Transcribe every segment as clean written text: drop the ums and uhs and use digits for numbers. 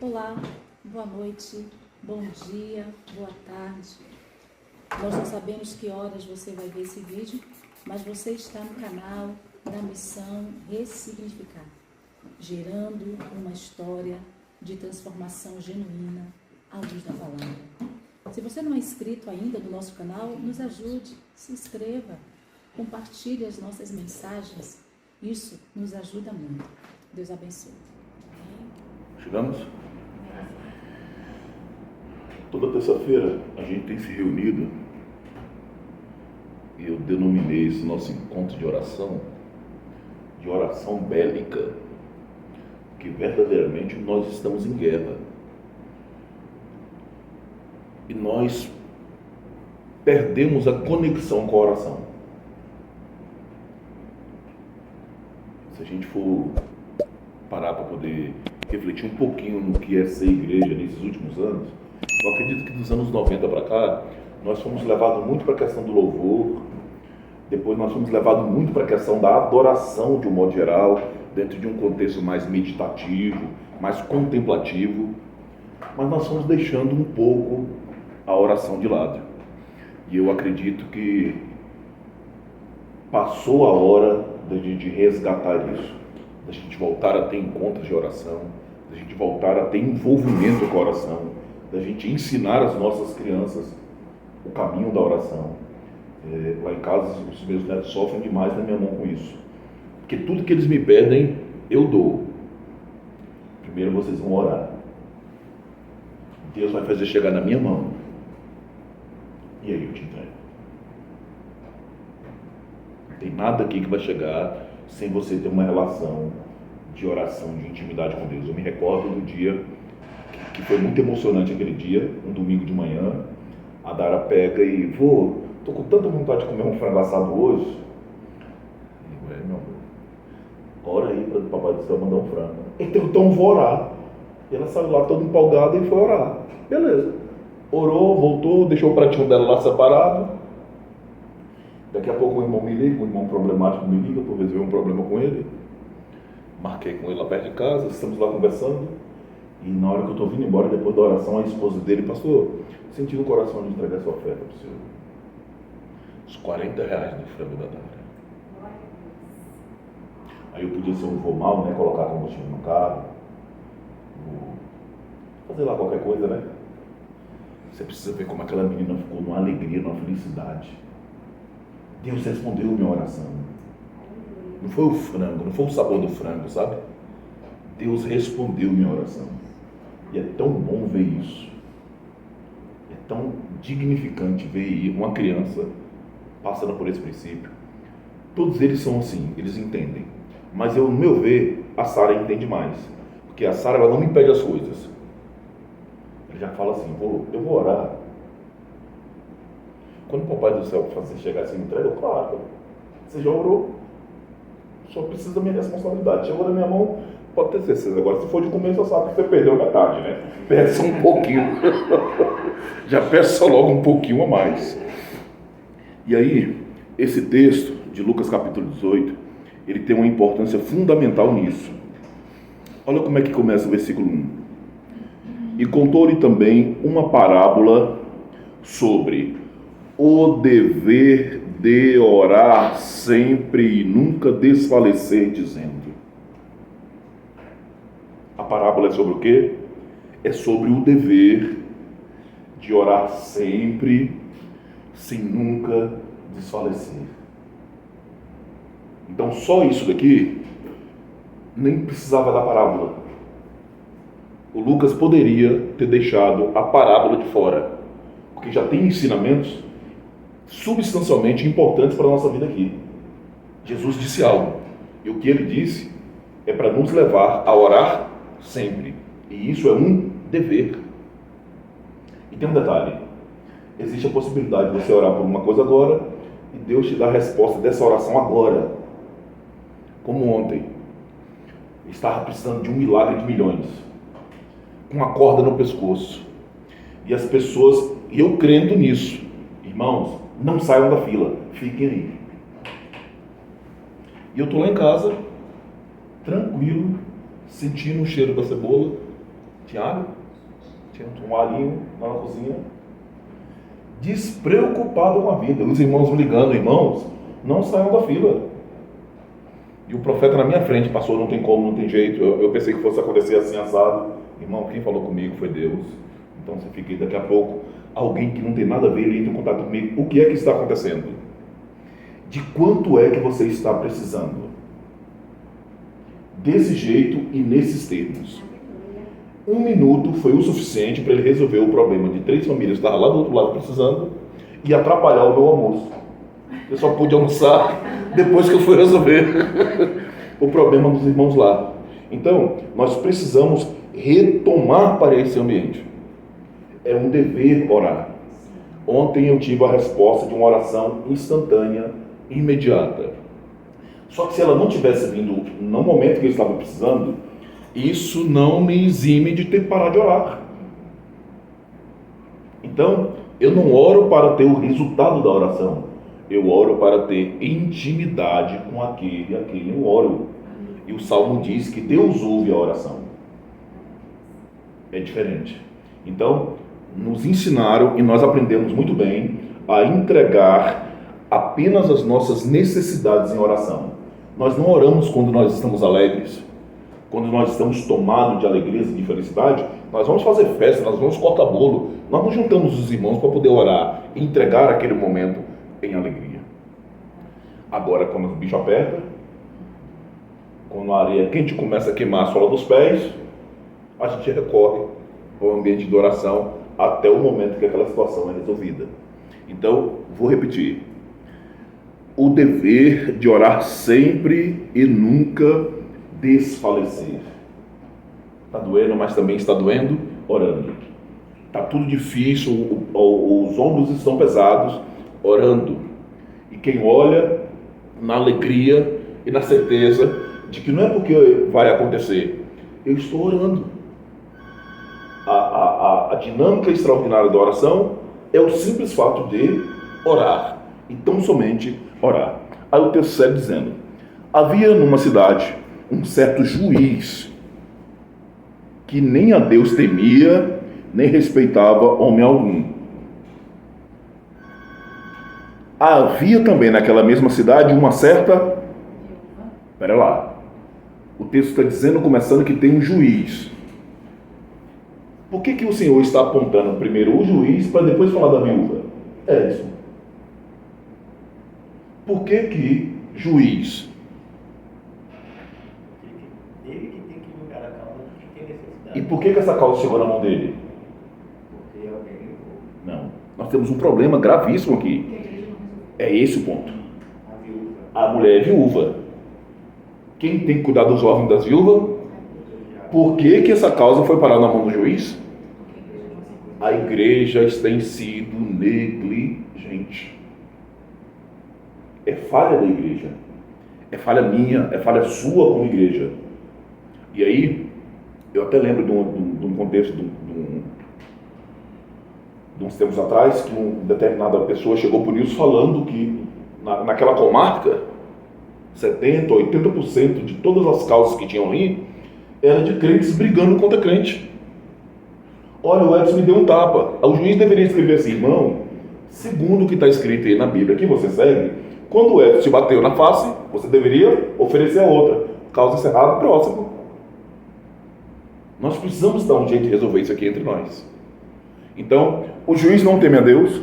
Olá, boa noite, bom dia, boa tarde. Nós não sabemos que horas você vai ver esse vídeo, mas você está no canal da Missão Ressignificar, gerando uma história de transformação genuína à luz da palavra. Se você não é inscrito ainda no nosso canal, nos ajude, se inscreva, compartilhe as nossas mensagens, isso nos ajuda muito. Deus abençoe. Chegamos? Toda terça-feira a gente tem se reunido e eu denominei esse nosso encontro de oração bélica, que verdadeiramente nós estamos em guerra e nós perdemos a conexão com a oração. Se a gente for parar para poder refletir um pouquinho no que é ser igreja nesses últimos anos, eu acredito que dos anos 90 para cá, nós fomos levados muito para a questão do louvor, depois nós fomos levados muito para a questão da adoração de um modo geral, dentro de um contexto mais meditativo, mais contemplativo, mas nós fomos deixando um pouco a oração de lado. E eu acredito que passou a hora da gente resgatar isso, da gente voltar a ter encontros de oração, da gente voltar a ter envolvimento com a oração, da gente ensinar as nossas crianças o caminho da oração. Lá em casa, os meus netos sofrem demais na minha mão com isso, porque tudo que eles me pedem, eu dou. Primeiro vocês vão orar. Deus vai fazer chegar na minha mão. E aí eu te entrego. Não tem nada aqui que vai chegar sem você ter uma relação de oração, de intimidade com Deus. Eu me recordo do dia que foi muito emocionante aquele dia, um domingo de manhã. A Dara pega e, vô, tô com tanta vontade de comer um frango assado hoje. E eu, meu amor, ora aí para o Papai do Céu mandar um frango. Então vou orar. E ela saiu lá toda empolgada e foi orar. Beleza. Orou, voltou, deixou o pratinho dela lá separado. Daqui a pouco o irmão me liga, um irmão problemático me liga para resolver um problema com ele. Marquei com ele lá perto de casa, estamos lá conversando. E na hora que eu estou vindo embora, depois da oração, a esposa dele, pastor, senti no coração de entregar essa oferta para o senhor. Os R$40 do frango da Dara. Aí eu podia ser um vô mal, né? Colocar combustível no carro, fazer lá qualquer coisa, né? Você precisa ver como aquela menina ficou numa alegria, numa felicidade. Deus respondeu a minha oração. Não foi o frango, não foi o sabor do frango, sabe? Deus respondeu a minha oração. E é tão bom ver isso. É tão dignificante ver uma criança passando por esse princípio. Todos eles são assim, eles entendem. Mas eu, no meu ver, a Sara entende mais. Porque a Sara, ela não me pede as coisas. Ela já fala assim, eu vou orar. Quando o Papai do Céu fazer chegar assim, me entrega, claro, você já orou. Só precisa da minha responsabilidade. Chegou na minha mão, pode ter certeza. Agora, se for de comer, você sabe que você perdeu metade, né? Peça um pouquinho. Já peça logo um pouquinho a mais. E aí, esse texto de Lucas capítulo 18, ele tem uma importância fundamental nisso. Olha como é que começa o versículo 1. E contou-lhe também uma parábola sobre o dever de orar sempre e nunca desfalecer, dizendo. A parábola é sobre o quê? É sobre o dever de orar sempre, sem nunca desfalecer. Então só isso daqui nem precisava da parábola. O Lucas poderia ter deixado a parábola de fora, porque já tem ensinamentos substancialmente importantes para a nossa vida aqui. Jesus disse algo, e o que ele disse é para nos levar a orar sempre, e isso é um dever. E tem um detalhe, existe a possibilidade de você orar por uma coisa agora e Deus te dá a resposta dessa oração agora, como ontem. estava precisando de um milagre de milhões, com uma corda no pescoço. E as pessoas, eu crendo nisso, irmãos, não saiam da fila, fiquem aí. E eu estou lá em casa, tranquilo, sentindo o cheiro da cebola. Tinha alho? Tinha um alhinho lá na cozinha. Despreocupado com a vida. Os irmãos me ligando, irmãos, não saiam da fila. E o profeta na minha frente passou, não tem como, não tem jeito. Eu pensei que fosse acontecer assim, assado. Irmão, quem falou comigo foi Deus. Então você fica aí, daqui a pouco, alguém que não tem nada a ver, ele entra em contato comigo. O que é que está acontecendo? De quanto é que você está precisando? Desse jeito e nesses termos. 1 minuto foi o suficiente para ele resolver o problema de 3 famílias que estavam lá do outro lado precisando e atrapalhar o meu almoço. Eu só pude almoçar depois que eu fui resolver o problema dos irmãos lá. Então, nós precisamos retomar para esse ambiente. É um dever orar. Ontem eu tive a resposta de uma oração instantânea, imediata. Só que se ela não tivesse vindo no momento que eu estava precisando, isso não me exime de ter que parar de orar. Então, eu não oro para ter o resultado da oração. Eu oro para ter intimidade com aquele a quem eu oro. E o Salmo diz que Deus ouve a oração. É diferente. Então, nos ensinaram, e nós aprendemos muito bem, a entregar apenas as nossas necessidades em oração. Nós não oramos quando nós estamos alegres, quando nós estamos tomados de alegria e de felicidade. Nós vamos fazer festa, nós vamos cortar bolo, nós não juntamos os irmãos para poder orar e entregar aquele momento em alegria. Agora, quando o bicho aperta, quando a areia quente começa a queimar a sola dos pés, a gente recorre ao ambiente de oração até o momento que aquela situação é resolvida. Então, vou repetir. O dever de orar sempre e nunca desfalecer. Está doendo, mas também está doendo, orando. Está tudo difícil, os ombros estão pesados, orando. E quem olha na alegria e na certeza de que não é porque vai acontecer, eu estou orando. A dinâmica extraordinária da oração é o simples fato de orar, e tão somente orar. Aí o texto segue dizendo: havia numa cidade um certo juiz que nem a Deus temia, nem respeitava homem algum. Havia também naquela mesma cidade uma certa... Espera lá. O texto está dizendo, começando, que tem um juiz. Por que o Senhor está apontando primeiro o juiz para depois falar da viúva? É isso. Por que juiz? Ele que tem que julgar a causa que tem necessidade. E por que essa causa chegou na mão dele? Porque alguém... Não. Nós temos um problema gravíssimo aqui. É esse o ponto. A viúva. A mulher é viúva. Quem tem que cuidar dos órfãos das viúvas? Por que essa causa foi parar na mão do juiz? A igreja tem sido negligente. É falha da igreja. É falha minha, é falha sua como igreja. E aí, eu até lembro de um contexto de uns tempos atrás, que uma determinada pessoa chegou por isso falando que naquela comarca, 70%, 80% de todas as causas que tinham ali era de crentes brigando contra crente. Olha, o Edson me deu um tapa. O juiz deveria escrever assim: irmão, segundo o que está escrito aí na Bíblia que você segue, quando o Edson te bateu na face, você deveria oferecer a outra. Causa encerrada, próximo. Nós precisamos dar um jeito de resolver isso aqui entre nós. Então, o juiz não teme a Deus,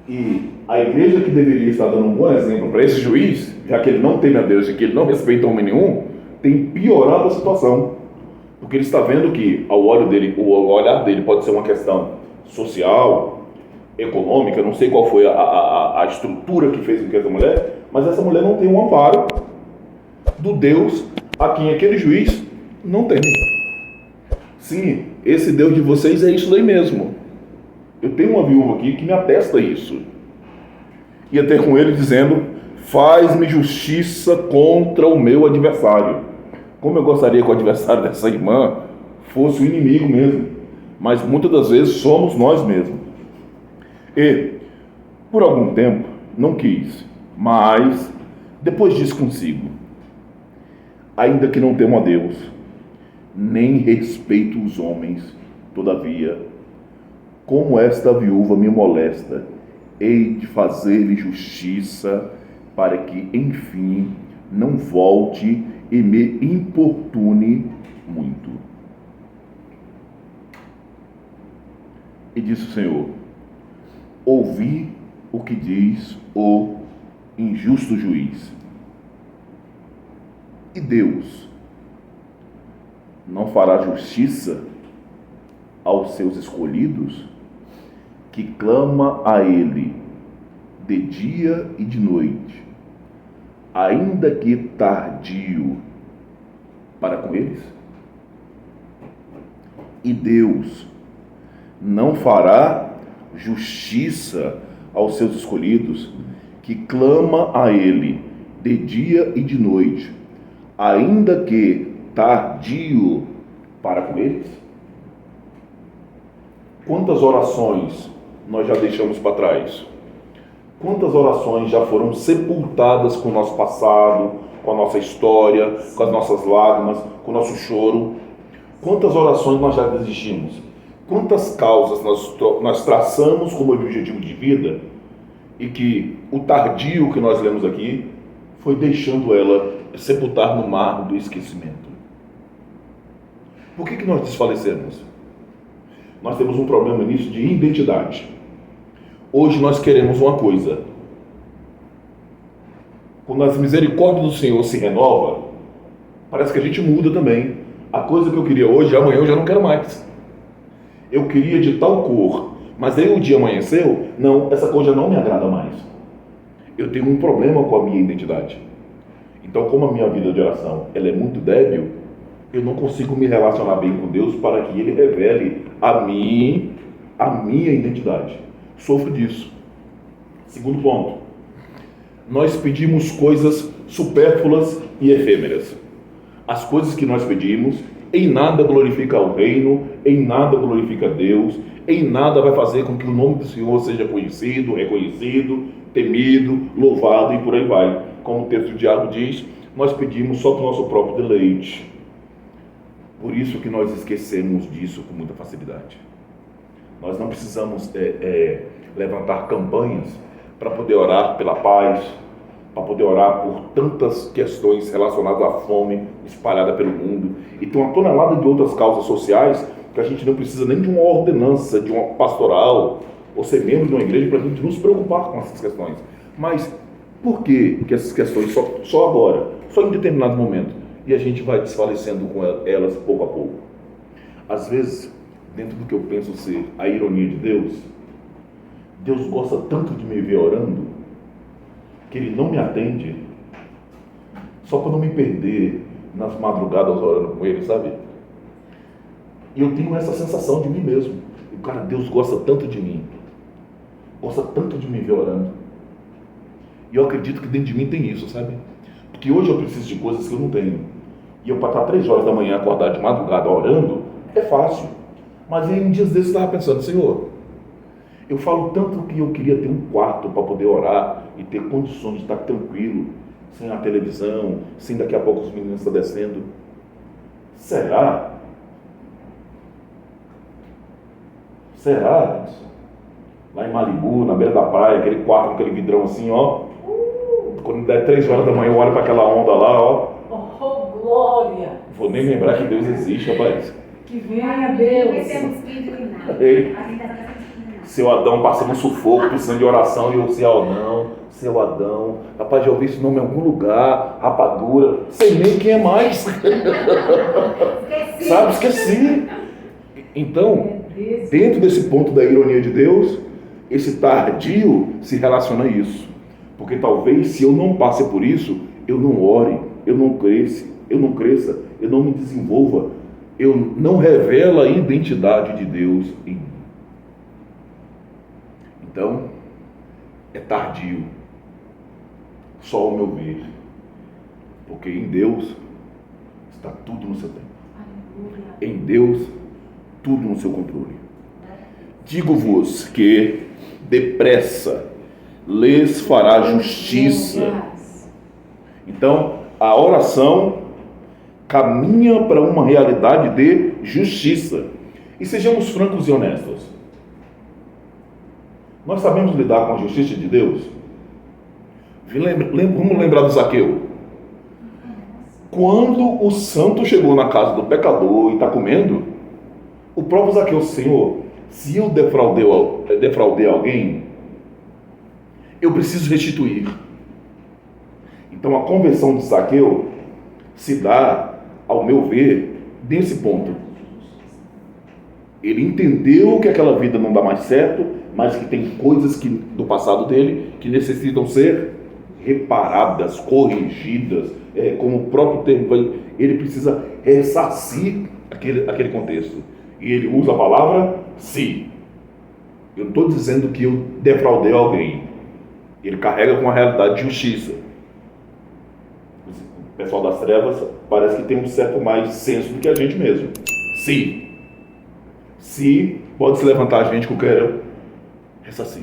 e a igreja que deveria estar dando um bom exemplo para esse juiz, já que ele não teme a Deus e que ele não respeita homem nenhum, tem piorado a situação, porque ele está vendo que o olhar dele pode ser uma questão social, econômica, não sei qual foi a estrutura que fez com que essa mulher, mas essa mulher não tem um amparo do Deus a quem aquele juiz não tem. Sim, esse Deus de vocês é isso daí mesmo. Eu tenho uma viúva aqui que me atesta isso. Ia ter com ele dizendo: faz-me justiça contra o meu adversário. Como eu gostaria que o adversário dessa irmã fosse o inimigo mesmo, mas muitas das vezes somos nós mesmos. E, por algum tempo, não quis, mas depois disse consigo: ainda que não temo a Deus, nem respeito os homens, todavia, como esta viúva me molesta, hei de fazer-lhe justiça, para que, enfim, não volte e me importune muito. E disse o Senhor: ouvi o que diz o injusto juiz. E Deus não fará justiça aos seus escolhidos, que clama a Ele de dia e de noite, ainda que tardio para com eles? E Deus não fará justiça aos seus escolhidos, que clama a Ele de dia e de noite, ainda que tardio para com eles? Quantas orações nós já deixamos para trás? Quantas orações já foram sepultadas com o nosso passado, com a nossa história, com as nossas lágrimas, com o nosso choro? Quantas orações nós já desistimos? Quantas causas nós traçamos como objetivo de vida e que o tardio que nós lemos aqui foi deixando ela sepultar no mar do esquecimento? Por que nós desfalecemos? Nós temos um problema nisso de identidade. Hoje nós queremos uma coisa. Quando as misericórdias do Senhor se renova, parece que a gente muda também. A coisa que eu queria hoje, amanhã eu já não quero mais. Eu queria de tal cor, mas aí o dia amanheceu, não, essa cor já não me agrada mais. Eu tenho um problema com a minha identidade. Então, como a minha vida de oração ela é muito débil, eu não consigo me relacionar bem com Deus para que Ele revele a mim a minha identidade. Sofro disso. Segundo ponto, nós pedimos coisas supérfluas e efêmeras. As coisas que nós pedimos em nada glorifica o reino, em nada glorifica Deus, em nada vai fazer com que o nome do Senhor seja conhecido, reconhecido, temido, louvado e por aí vai. Como o texto do Diabo diz, nós pedimos só para o nosso próprio deleite. Por isso que nós esquecemos disso com muita facilidade. Nós não precisamos levantar campanhas para poder orar pela paz, para poder orar por tantas questões relacionadas à fome espalhada pelo mundo. E tem uma tonelada de outras causas sociais que a gente não precisa nem de uma ordenança, de uma pastoral, ou ser membro de uma igreja para a gente nos preocupar com essas questões. Mas por que essas questões só agora, só em determinado momento, e a gente vai desfalecendo com elas pouco a pouco? Às vezes, dentro do que eu penso ser a ironia de Deus, Deus gosta tanto de me ver orando, que Ele não me atende, só para não me perder nas madrugadas orando com Ele, sabe? E eu tenho essa sensação de mim mesmo. E, cara, Deus gosta tanto de mim, gosta tanto de me ver orando. E eu acredito que dentro de mim tem isso, sabe? Porque hoje eu preciso de coisas que eu não tenho. E eu para estar 3 horas da manhã acordar de madrugada orando, é fácil. Mas aí um dia desses eu estava pensando: Senhor, eu falo tanto que eu queria ter um quarto para poder orar e ter condições de estar tranquilo, sem a televisão, sem daqui a pouco os meninos estar descendo. Será? Será? Lá em Malibu, na beira da praia, aquele quarto com aquele vidrão assim, ó. Quando der 3 horas da manhã, eu olho para aquela onda lá, ó. Oh, glória! Vou nem lembrar que Deus existe, rapaz. Que venha Deus! Ei, seu Adão passando sufoco, precisando de oração, e eu, seu Adão, rapaz, já ouvi esse nome em algum lugar, rapadura, sei nem quem é mais. Sabe, esqueci. Então, dentro desse ponto da ironia de Deus, esse tardio se relaciona a isso. Porque talvez, se eu não passe por isso, eu não ore, eu não cresça, eu não me desenvolva, eu não revelo a identidade de Deus em mim. Então, é tardio. só ao meu ver, porque em Deus está tudo no seu tempo. Em Deus, tudo no seu controle. Digo-vos que depressa lhes fará justiça. Então, a oração caminha para uma realidade de justiça. E sejamos francos e honestos. Nós sabemos lidar com a justiça de Deus? Vamos lembrar do Zaqueu. Quando o santo chegou na casa do pecador e está comendo, o próprio Zaqueu, Senhor, se eu defraudei alguém, eu preciso restituir. Então a conversão de Zaqueu se dá, ao meu ver, desse ponto. Ele entendeu que aquela vida não dá mais certo, mas que tem coisas do passado dele que necessitam ser reparadas, corrigidas, como o próprio termo vai, ele precisa ressarcir aquele contexto. E ele usa a palavra se. Eu não estou dizendo que eu defraudei alguém. Ele carrega com a realidade de justiça. O pessoal das trevas parece que tem um certo mais senso do que a gente mesmo. Se pode se levantar a gente que eu quero ressarcir.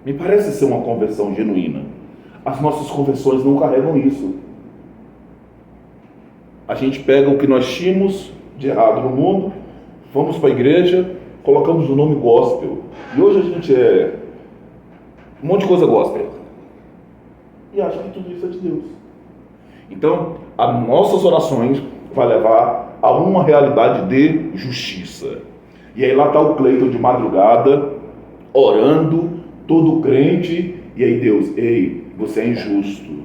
Me parece ser uma conversão genuína. As nossas conversões não carregam isso. A gente pega o que nós tínhamos de errado no mundo, vamos para a igreja, colocamos o nome gospel. E hoje a gente é um monte de coisa gospel. E acha que tudo isso é de Deus. Então, as nossas orações vai levar a uma realidade de justiça. E aí lá está o Cleiton de madrugada, orando, todo crente, e aí Deus, ei, você é injusto,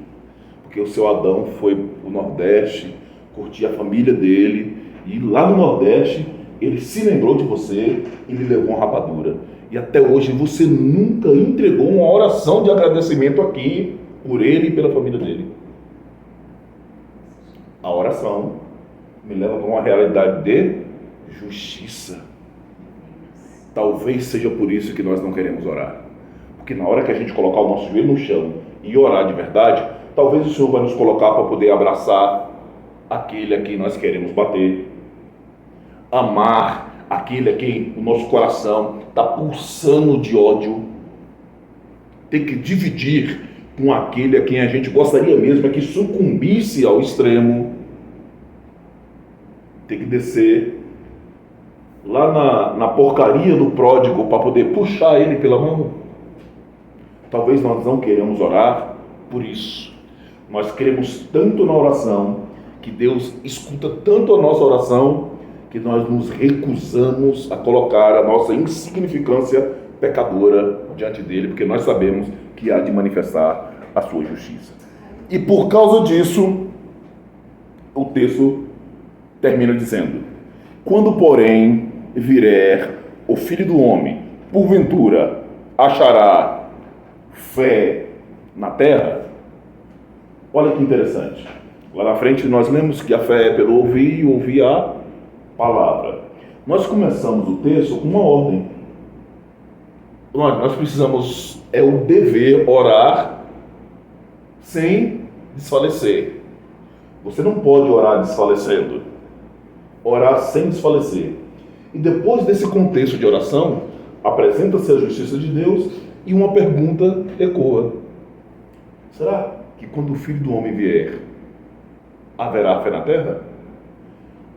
porque o seu Adão foi para o Nordeste, curtir a família dele, e lá no Nordeste, ele se lembrou de você, e lhe levou uma rapadura. E até hoje você nunca entregou uma oração de agradecimento aqui, por ele e pela família dele. A oração me leva para uma realidade de justiça. Talvez seja por isso que nós não queremos orar. Porque na hora que a gente colocar o nosso joelho no chão e orar de verdade, talvez o Senhor vai nos colocar para poder abraçar aquele a quem nós queremos bater, amar aquele a quem o nosso coração está pulsando de ódio, ter que dividir com aquele a quem a gente gostaria mesmo que sucumbisse ao extremo, ter que descer lá na porcaria do pródigo para poder puxar ele pela mão. Talvez nós não queremos orar por isso. Nós queremos tanto na oração, que Deus escuta tanto a nossa oração, que nós nos recusamos a colocar a nossa insignificância pecadora diante dele, porque nós sabemos que há de manifestar a sua justiça. E por causa disso, o texto termina dizendo: quando, porém, vier o Filho do Homem, porventura achará fé na terra? Olha que interessante. Lá na frente nós lemos que a fé é pelo ouvir e ouvir a palavra. Nós começamos o texto com uma ordem. Nós precisamos, é o dever orar sem desfalecer. Você não pode orar desfalecendo. Orar sem desfalecer. E depois desse contexto de oração, apresenta-se a justiça de Deus e uma pergunta ecoa: será que quando o Filho do Homem vier, haverá fé na terra?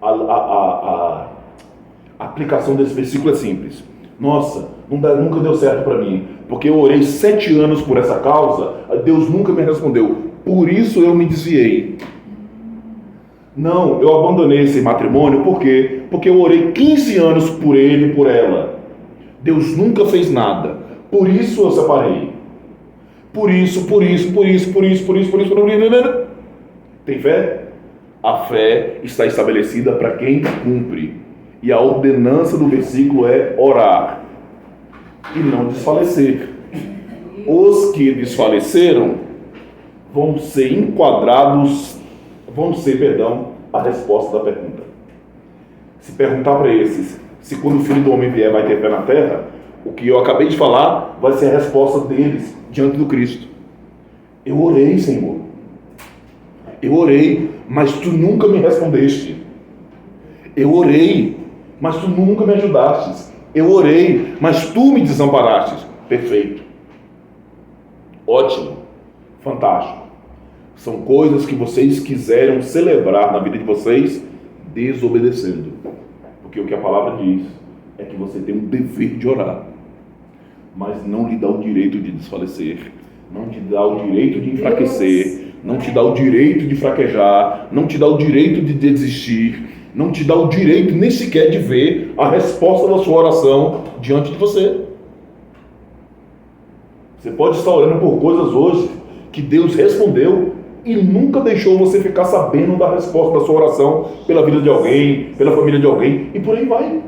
A aplicação desse versículo é simples. Nossa, nunca deu certo para mim, porque eu orei 7 anos por essa causa, Deus nunca me respondeu, por isso eu me desviei. Não, eu abandonei esse matrimônio, por quê? Porque eu orei 15 anos por ele e por ela. Deus nunca fez nada, por isso eu separei. Por isso. Tem fé? A fé está estabelecida para quem cumpre. E a ordenança do versículo é orar e não desfalecer. Os que desfaleceram vão ser enquadrados, a resposta da pergunta. Se perguntar para esses, se quando o Filho do Homem vier vai ter fé na terra, o que eu acabei de falar vai ser a resposta deles diante do Cristo. Eu orei, Senhor. Eu orei, mas tu nunca me respondeste. Eu orei, mas tu nunca me ajudaste. Eu orei, mas tu me desamparaste. Perfeito. Ótimo. Fantástico. São coisas que vocês quiseram celebrar na vida de vocês, desobedecendo. Porque o que a palavra diz é que você tem um dever de orar, mas não lhe dá o direito de desfalecer, não te dá o direito de enfraquecer, não te dá o direito de fraquejar, não te dá o direito de desistir, não te dá o direito nem sequer de ver a resposta da sua oração diante de você. Você pode estar orando por coisas hoje que Deus respondeu e nunca deixou você ficar sabendo da resposta da sua oração pela vida de alguém, pela família de alguém, e por aí vai.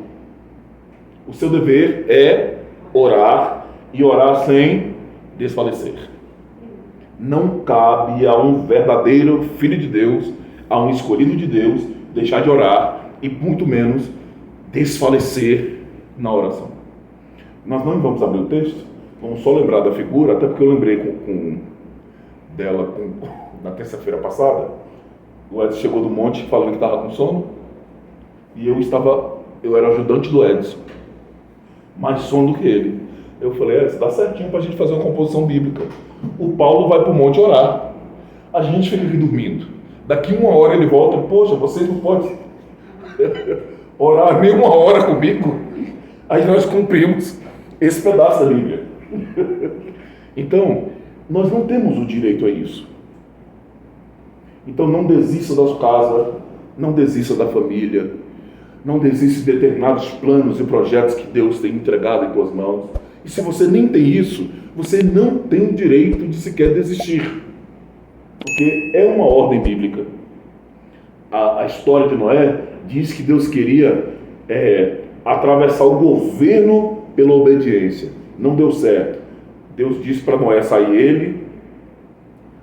O seu dever é orar e orar sem desfalecer. Não cabe a um verdadeiro filho de Deus, a um escolhido de Deus, deixar de orar e muito menos desfalecer na oração. Nós não vamos abrir o texto, vamos só lembrar da figura, até porque eu lembrei dela na terça-feira passada. O Edson chegou do monte falando que estava com sono e eu era ajudante do Edson, mais sono do que ele. Eu falei, Edson, dá certinho para a gente fazer uma composição bíblica. O Paulo vai para o monte orar, a gente fica aqui dormindo. Daqui 1 hora ele volta, poxa, vocês não podem orar nem 1 hora comigo? Aí nós cumprimos esse pedaço da Bíblia. Então, nós não temos o direito a isso. Então não desista da sua casa, não desista da família, não desista de determinados planos e projetos que Deus tem entregado em tuas mãos. E se você nem tem isso, você não tem o direito de sequer desistir. Porque é uma ordem bíblica. A história de Noé diz que Deus queria atravessar o governo pela obediência. Não deu certo. Deus disse para Noé sair ele,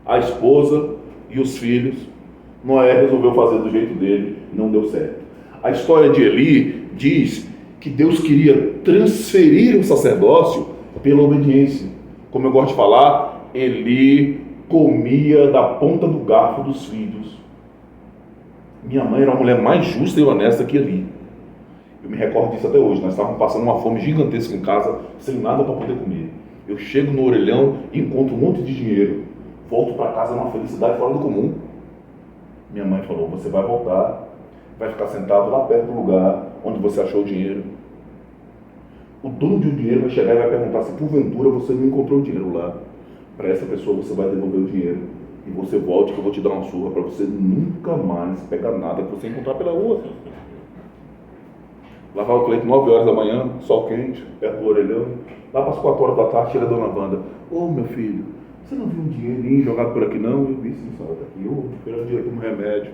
a esposa e os filhos. Noé resolveu fazer do jeito dele, não deu certo. A história de Eli diz que Deus queria transferir o sacerdócio pela obediência. Como eu gosto de falar, Eli comia da ponta do garfo dos filhos. Minha mãe era uma mulher mais justa e honesta que Eli. Eu me recordo disso até hoje. Nós estávamos passando uma fome gigantesca em casa, sem nada para poder comer. Eu chego no orelhão e encontro um monte de dinheiro. Volto para casa numa felicidade fora do comum. Minha mãe falou, você vai voltar, vai ficar sentado lá perto do lugar onde você achou o dinheiro. O dono de um dinheiro vai chegar e vai perguntar se porventura você não encontrou o dinheiro lá. Para essa pessoa você vai devolver o dinheiro. E você volte que eu vou te dar uma surra para você nunca mais pegar nada que você encontrar pela rua. Lavava o leite 9 horas da manhã, sol quente, perto do orelhão. Lá para as 4 horas da tarde chega a dona Wanda. Ô meu filho, você não viu um dinheirinho jogado por aqui não? Eu vi sim, senhora, tá aqui. Eu quero dinheiro como remédio.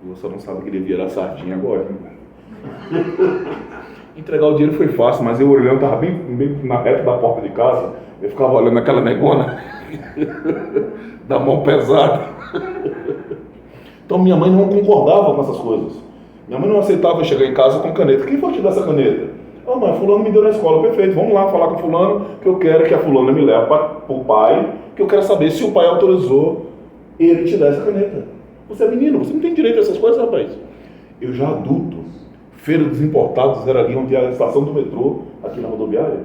Você só não sabe que ele ia virar sardinha agora. Entregar o dinheiro foi fácil, mas o orelhão estava bem na reta da porta de casa. Eu ficava olhando aquela negona da mão pesada. Então minha mãe não concordava com essas coisas. Minha mãe não aceitava eu chegar em casa com caneta. Quem foi te dar essa caneta? Mãe, fulano me deu na escola. Perfeito, vamos lá falar com fulano, que eu quero que a fulana me leve para o pai, que eu quero saber se o pai autorizou ele te dar essa caneta. Você é menino, você não tem direito a essas coisas, rapaz. Eu já adulto, Feira dos Importados era ali onde era a estação do metrô, aqui na rodoviária.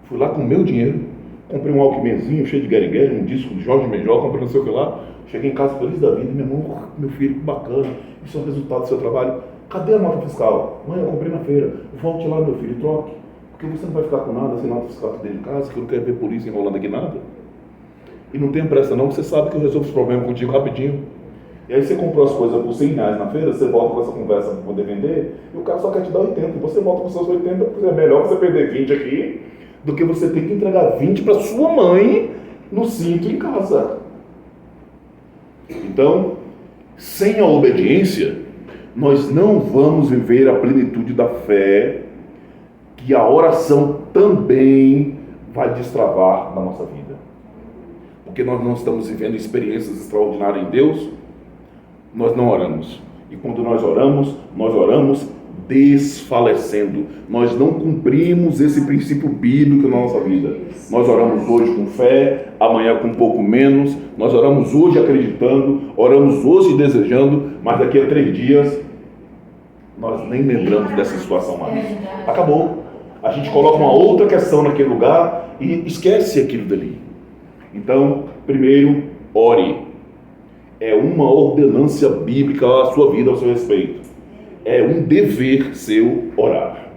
Fui lá com o meu dinheiro, comprei um Walkmanzinho cheio de guerigueri, um disco de Jorge Benjol, comprei não sei o que lá. Cheguei em casa feliz da vida, e minha mãe, meu filho, que bacana, isso é o resultado do seu trabalho. Cadê a nota fiscal? Mãe, eu comprei na feira. Volte lá, meu filho, troque. Porque você não vai ficar com nada sem nota fiscal aqui dentro de casa, que eu não quero ver polícia enrolando aqui nada. E não tenha pressa não, você sabe que eu resolvo os problemas contigo rapidinho. E aí você comprou as coisas por 100 reais na feira, você volta com essa conversa para poder vender, e o cara só quer te dar 80. E você volta com seus 80, porque é melhor você perder 20 aqui, do que você ter que entregar 20 para sua mãe no cinto em casa. Então, sem a obediência, nós não vamos viver a plenitude da fé, que a oração também vai destravar na nossa vida. Porque nós não estamos vivendo experiências extraordinárias em Deus, nós não oramos. E quando nós oramos desfalecendo. Nós não cumprimos esse princípio bíblico na nossa vida. Nós oramos hoje com fé, amanhã com um pouco menos. Nós oramos hoje acreditando, oramos hoje desejando, mas daqui a 3 dias nós nem lembramos dessa situação mais. Acabou. A gente coloca uma outra questão naquele lugar e esquece aquilo dali. Então, primeiro, ore. É uma ordenância bíblica à sua vida, ao seu respeito. É um dever seu orar.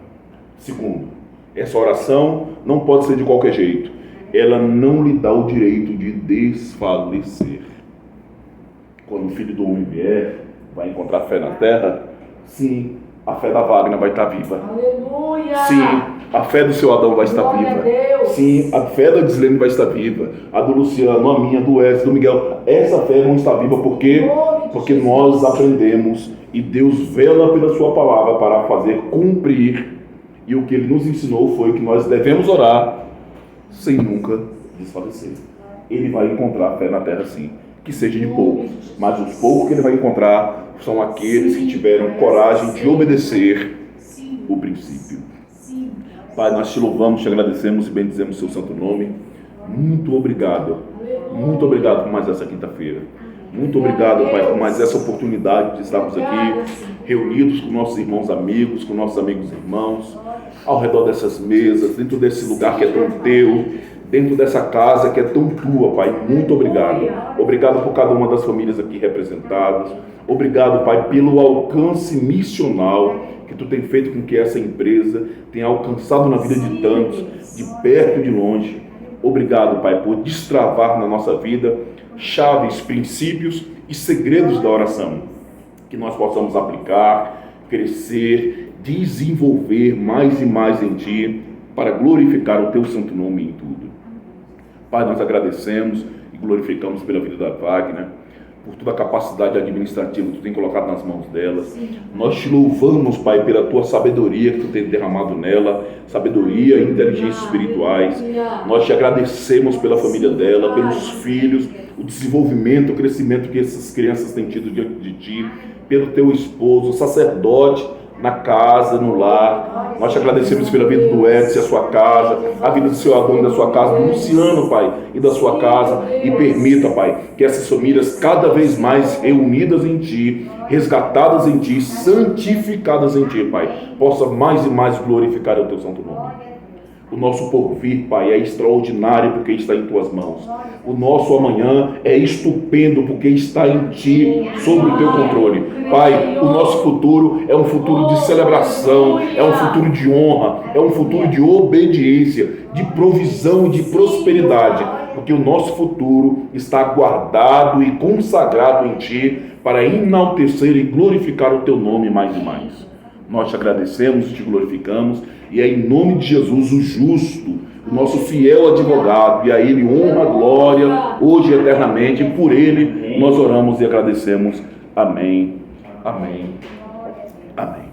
Segundo, essa oração não pode ser de qualquer jeito. Ela não lhe dá o direito de desfalecer. Quando o Filho do Homem vier, vai encontrar fé na terra? Sim, a fé da Wagner vai estar viva. Aleluia! Sim, a fé do seu Adão vai estar Glória viva. a Deus. Sim, a fé da Dislene vai estar viva. A do Luciano, a minha, do Edson, do Miguel. Essa fé vão estar viva porque nós aprendemos e Deus vela pela sua palavra para fazer cumprir. E o que Ele nos ensinou foi que nós devemos orar sem nunca desfalecer. Ele vai encontrar fé na terra sim, que seja de poucos, mas os poucos que Ele vai encontrar são aqueles que tiveram coragem de obedecer o princípio. Pai, nós te louvamos, te agradecemos e bendizemos o seu santo nome. Muito obrigado por mais essa quinta-feira. Muito obrigado, Pai, por mais essa oportunidade de estarmos aqui reunidos com nossos irmãos amigos, com nossos amigos e irmãos, ao redor dessas mesas, dentro desse lugar que é tão teu, dentro dessa casa que é tão tua, Pai. Muito obrigado. Obrigado por cada uma das famílias aqui representadas. Obrigado, Pai, pelo alcance missional que tu tem feito com que essa empresa tenha alcançado na vida de tantos, de perto e de longe. Obrigado, Pai, por destravar na nossa vida chaves, princípios e segredos da oração, que nós possamos aplicar, crescer, desenvolver mais e mais em Ti, para glorificar o Teu santo nome em tudo. Pai, nós agradecemos e glorificamos pela vida da Wagner, por toda a capacidade administrativa que Tu tem colocado nas mãos dela. Nós Te louvamos, Pai, pela Tua sabedoria que Tu tem derramado nela, sabedoria e inteligência espirituais. Nós Te agradecemos pela família dela, pelos filhos, o desenvolvimento, o crescimento que essas crianças têm tido diante de Ti, pelo Teu esposo, o sacerdote na casa, no lar. Nós Te agradecemos pela vida do Edson e a sua casa, a vida do seu Adão e da sua casa, do Luciano, Pai, e da sua casa. E permita, Pai, que essas famílias cada vez mais reunidas em Ti, resgatadas em Ti, santificadas em Ti, Pai, possa mais e mais glorificar o Teu santo nome. O nosso porvir, Pai, é extraordinário porque está em Tuas mãos. O nosso amanhã é estupendo porque está em Ti, sob o Teu controle. Pai, o nosso futuro é um futuro de celebração, é um futuro de honra, é um futuro de obediência, de provisão e de prosperidade, porque o nosso futuro está guardado e consagrado em Ti para enaltecer e glorificar o Teu nome mais e mais. Nós Te agradecemos e Te glorificamos, e é em nome de Jesus, o justo, o nosso fiel advogado, e a Ele honra, glória, hoje e eternamente, e por Ele nós oramos e agradecemos. Amém, amém, amém.